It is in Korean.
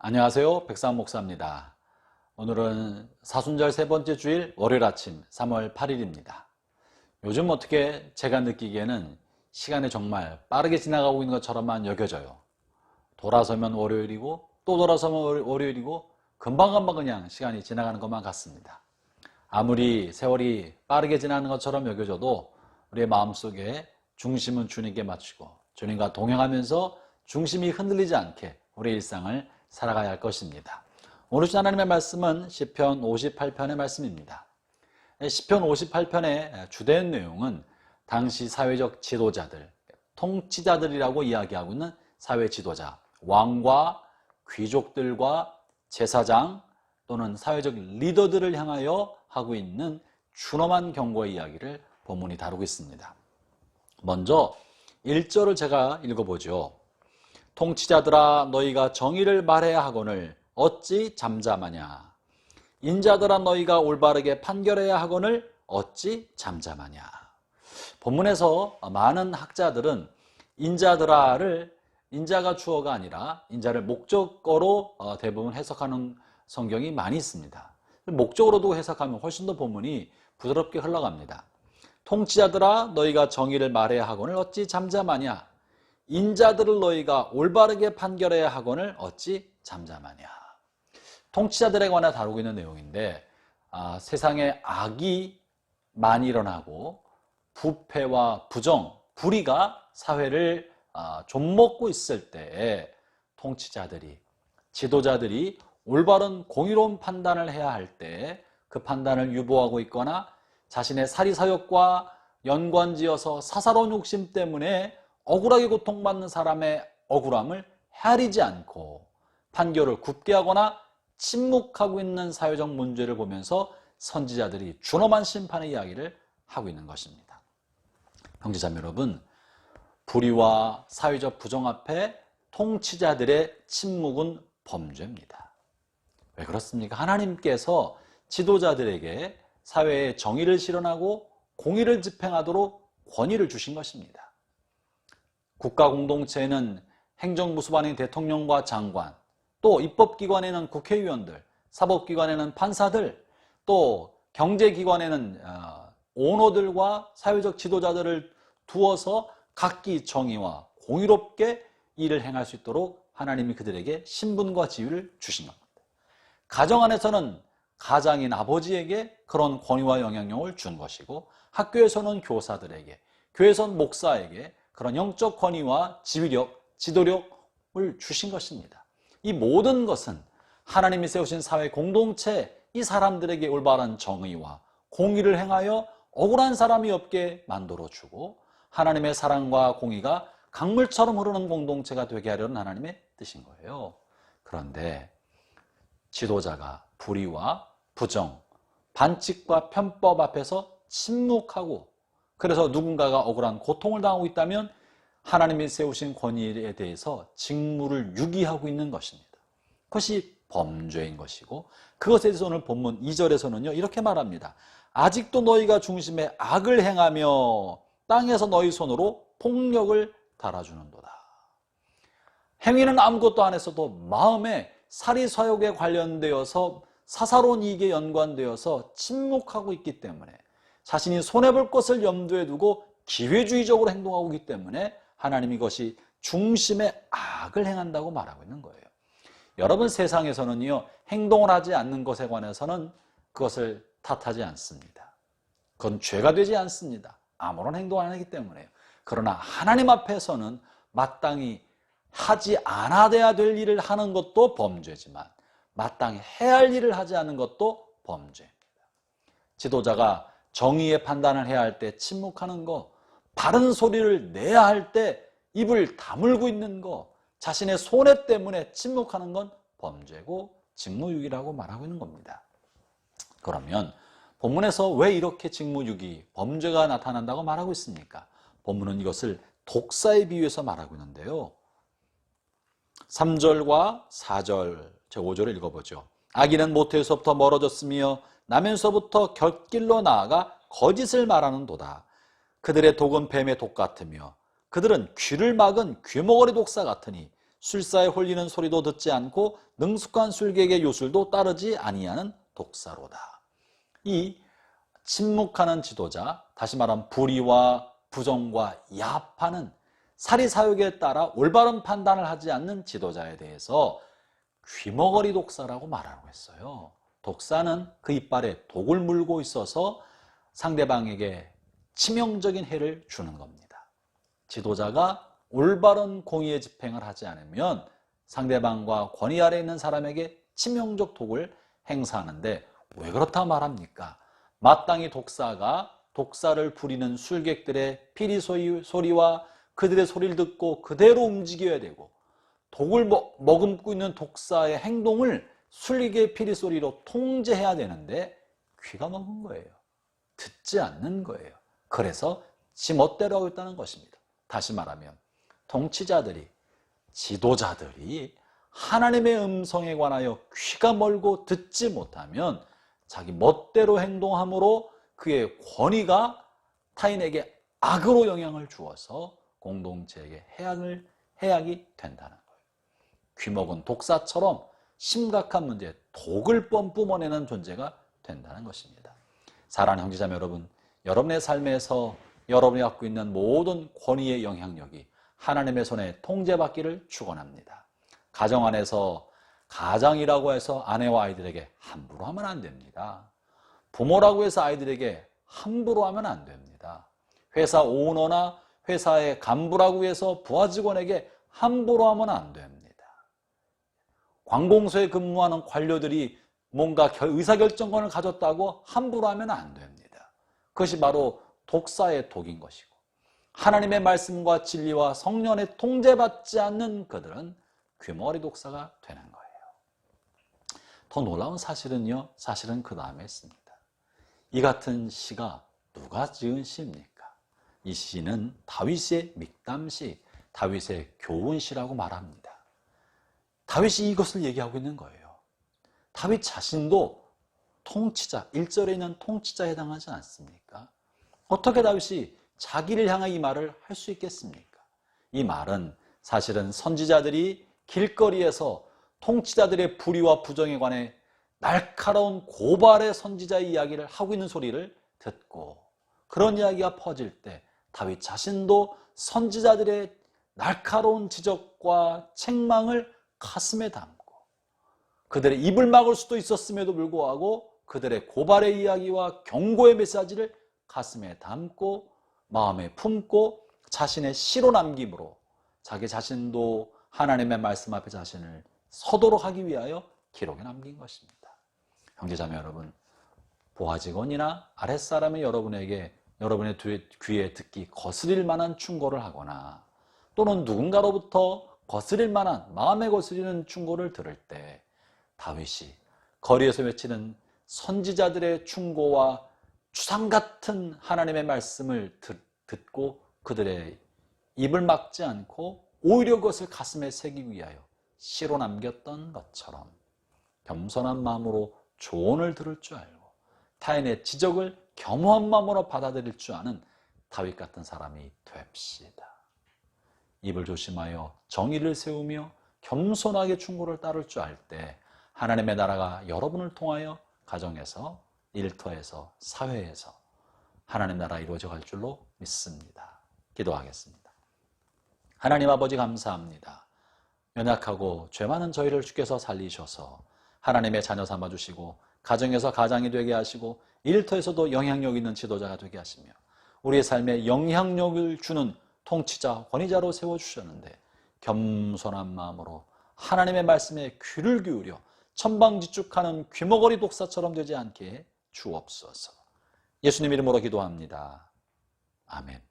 안녕하세요. 백삼 목사입니다. 오늘은 사순절 세 번째 주일 월요일 아침 3월 8일입니다. 요즘 어떻게 제가 느끼기에는 시간이 정말 빠르게 지나가고 있는 것처럼만 여겨져요. 돌아서면 월요일이고 또 돌아서면 월요일이고 금방금방 그냥 시간이 지나가는 것만 같습니다. 아무리 세월이 빠르게 지나는 것처럼 여겨져도 우리의 마음속에 중심은 주님께 맞추고 주님과 동행하면서 중심이 흔들리지 않게 우리의 일상을 살아가야 할 것입니다. 오늘 주신 하나님의 말씀은 시편 58편의 말씀입니다. 시편 58편의 주된 내용은 당시 사회적 지도자들, 통치자들이라고 이야기하고 있는 사회 지도자, 왕과 귀족들과 제사장 또는 사회적 리더들을 향하여 하고 있는 준엄한 경고의 이야기를 본문이 다루고 있습니다. 먼저 1절을 제가 읽어보죠. 통치자들아 너희가 정의를 말해야 하거늘 어찌 잠잠하냐. 인자들아 너희가 올바르게 판결해야 하거늘 어찌 잠잠하냐. 본문에서 많은 학자들은 인자들아를 인자가 주어가 아니라 인자를 목적어로 대부분 해석하는 성경이 많이 있습니다. 목적어로 두고 해석하면 훨씬 더 본문이 부드럽게 흘러갑니다. 통치자들아 너희가 정의를 말해야 하거늘 어찌 잠잠하냐. 인자들을 너희가 올바르게 판결해야 하거늘 어찌 잠잠하냐. 통치자들에 관해 다루고 있는 내용인데 세상에 악이 많이 일어나고 부패와 부정, 불의가 사회를 좀먹고 있을 때에 통치자들이, 지도자들이 올바른 공의로운 판단을 해야 할 때 그 판단을 유보하고 있거나 자신의 사리사욕과 연관지어서 사사로운 욕심 때문에 억울하게 고통받는 사람의 억울함을 헤아리지 않고 판결을 굽게 하거나 침묵하고 있는 사회적 문제를 보면서 선지자들이 준엄한 심판의 이야기를 하고 있는 것입니다. 형제자매 여러분, 불의와 사회적 부정 앞에 통치자들의 침묵은 범죄입니다. 왜 그렇습니까? 하나님께서 지도자들에게 사회의 정의를 실현하고 공의를 집행하도록 권위를 주신 것입니다. 국가 공동체에는 행정부수반인 대통령과 장관, 또 입법기관에는 국회의원들, 사법기관에는 판사들, 또 경제기관에는 오너들과 사회적 지도자들을 두어서 각기 정의와 공의롭게 일을 행할 수 있도록 하나님이 그들에게 신분과 지위를 주신 겁니다. 가정 안에서는 가장인 아버지에게 그런 권위와 영향력을 준 것이고, 학교에서는 교사들에게, 교회에서는 목사에게 그런 영적 권위와 지휘력, 지도력을 주신 것입니다. 이 모든 것은 하나님이 세우신 사회 공동체, 이 사람들에게 올바른 정의와 공의를 행하여 억울한 사람이 없게 만들어주고 하나님의 사랑과 공의가 강물처럼 흐르는 공동체가 되게 하려는 하나님의 뜻인 거예요. 그런데 지도자가 불의와 부정, 반칙과 편법 앞에서 침묵하고 그래서 누군가가 억울한 고통을 당하고 있다면 하나님이 세우신 권위에 대해서 직무를 유기하고 있는 것입니다. 그것이 범죄인 것이고, 그것에 대해서 오늘 본문 2절에서는요 이렇게 말합니다. 아직도 너희가 중심에 악을 행하며 땅에서 너희 손으로 폭력을 달아주는도다. 행위는 아무것도 안 했어도 마음에 사리사욕에 관련되어서 사사로운 이익에 연관되어서 침묵하고 있기 때문에, 자신이 손해볼 것을 염두에 두고 기회주의적으로 행동하고 있기 때문에 하나님이 이것이 중심에 악을 행한다고 말하고 있는 거예요. 여러분, 세상에서는요 행동을 하지 않는 것에 관해서는 그것을 탓하지 않습니다. 그건 죄가 되지 않습니다. 아무런 행동을 안 하기 때문에요. 그러나 하나님 앞에서는 마땅히 하지 않아야 될 일을 하는 것도 범죄지만 마땅히 해야 할 일을 하지 않는 것도 범죄입니다. 지도자가 정의의 판단을 해야 할 때 침묵하는 거, 바른 소리를 내야 할 때 입을 다물고 있는 거, 자신의 손해 때문에 침묵하는 건 범죄고 직무유기라고 말하고 있는 겁니다. 그러면 본문에서 왜 이렇게 직무유기, 범죄가 나타난다고 말하고 있습니까? 본문은 이것을 독사에 비유해서 말하고 있는데요. 3절과 4절, 제 5절을 읽어보죠. 악인은 모태에서부터 멀어졌으며 나면서부터 곁길로 나아가 거짓을 말하는도다. 그들의 독은 뱀의 독 같으며 그들은 귀를 막은 귀머거리 독사 같으니 술사에 홀리는 소리도 듣지 않고 능숙한 술객의 요술도 따르지 아니하는 독사로다. 이 침묵하는 지도자, 다시 말하면 불의와 부정과 야합하는 사리사욕에 따라 올바른 판단을 하지 않는 지도자에 대해서 귀머거리 독사라고 말하고 했어요. 독사는 그 이빨에 독을 물고 있어서 상대방에게 치명적인 해를 주는 겁니다. 지도자가 올바른 공의의 집행을 하지 않으면 상대방과 권위 아래에 있는 사람에게 치명적 독을 행사하는데 왜 그렇다 말합니까? 마땅히 독사가 독사를 부리는 술객들의 피리 소리와 그들의 소리를 듣고 그대로 움직여야 되고, 독을 머금고 있는 독사의 행동을 술객의 피리 소리로 통제해야 되는데 귀가 먹은 거예요. 듣지 않는 거예요. 그래서 지멋대로 하고 있다는 것입니다. 다시 말하면 통치자들이, 지도자들이 하나님의 음성에 관하여 귀가 멀고 듣지 못하면 자기 멋대로 행동함으로 그의 권위가 타인에게 악으로 영향을 주어서 공동체에게 해악이 된다는 거예요. 귀먹은 독사처럼 심각한 문제에 독을 뿜어내는 존재가 된다는 것입니다. 사랑하는 형제자매 여러분, 여러분의 삶에서 여러분이 갖고 있는 모든 권위의 영향력이 하나님의 손에 통제받기를 축원합니다. 가정 안에서 가장이라고 해서 아내와 아이들에게 함부로 하면 안 됩니다. 부모라고 해서 아이들에게 함부로 하면 안 됩니다. 회사 오너나 회사의 간부라고 해서 부하 직원에게 함부로 하면 안 됩니다. 관공서에 근무하는 관료들이 뭔가 의사결정권을 가졌다고 함부로 하면 안 됩니다. 그것이 바로 독사의 독인 것이고, 하나님의 말씀과 진리와 성령의 통제받지 않는 그들은 귀머거리 독사가 되는 거예요. 더 놀라운 사실은요, 사실은 그 다음에 있습니다. 이 같은 시가 누가 지은 시입니까? 이 시는 다윗의 믹담시, 다윗의 교훈시라고 말합니다. 다윗이 이것을 얘기하고 있는 거예요. 다윗 자신도 통치자, 1절에 있는 통치자에 해당하지 않습니까? 어떻게 다윗이 자기를 향한 이 말을 할 수 있겠습니까? 이 말은 사실은 선지자들이 길거리에서 통치자들의 불의와 부정에 관해 날카로운 고발의 선지자의 이야기를 하고 있는 소리를 듣고, 그런 이야기가 퍼질 때 다윗 자신도 선지자들의 날카로운 지적과 책망을 가슴에 담고, 그들의 입을 막을 수도 있었음에도 불구하고 그들의 고발의 이야기와 경고의 메시지를 가슴에 담고 마음에 품고 자신의 시로 남김으로 자기 자신도 하나님의 말씀 앞에 자신을 서도록 하기 위하여 기록에 남긴 것입니다. 형제자매 여러분, 부하 직원이나 아랫사람이 여러분에게 여러분의 귀에 듣기 거스릴 만한 충고를 하거나, 또는 누군가로부터 거스릴 만한, 마음에 거스리는 충고를 들을 때 다윗이 거리에서 외치는 선지자들의 충고와 주상 같은 하나님의 말씀을 듣고 그들의 입을 막지 않고 오히려 그것을 가슴에 새기기 위하여 시로 남겼던 것처럼 겸손한 마음으로 조언을 들을 줄 알고 타인의 지적을 겸허한 마음으로 받아들일 줄 아는 다윗 같은 사람이 됩시다. 입을 조심하여 정의를 세우며 겸손하게 충고를 따를 줄 알 때 하나님의 나라가 여러분을 통하여 가정에서, 일터에서, 사회에서 하나님 나라 이루어져 갈 줄로 믿습니다. 기도하겠습니다. 하나님 아버지 감사합니다. 연약하고 죄 많은 저희를 주께서 살리셔서 하나님의 자녀 삼아주시고 가정에서 가장이 되게 하시고 일터에서도 영향력 있는 지도자가 되게 하시며 우리의 삶에 영향력을 주는 통치자, 권위자로 세워주셨는데 겸손한 마음으로 하나님의 말씀에 귀를 기울여 천방지축하는 귀머거리 독사처럼 되지 않게 주옵소서. 예수님 이름으로 기도합니다. 아멘.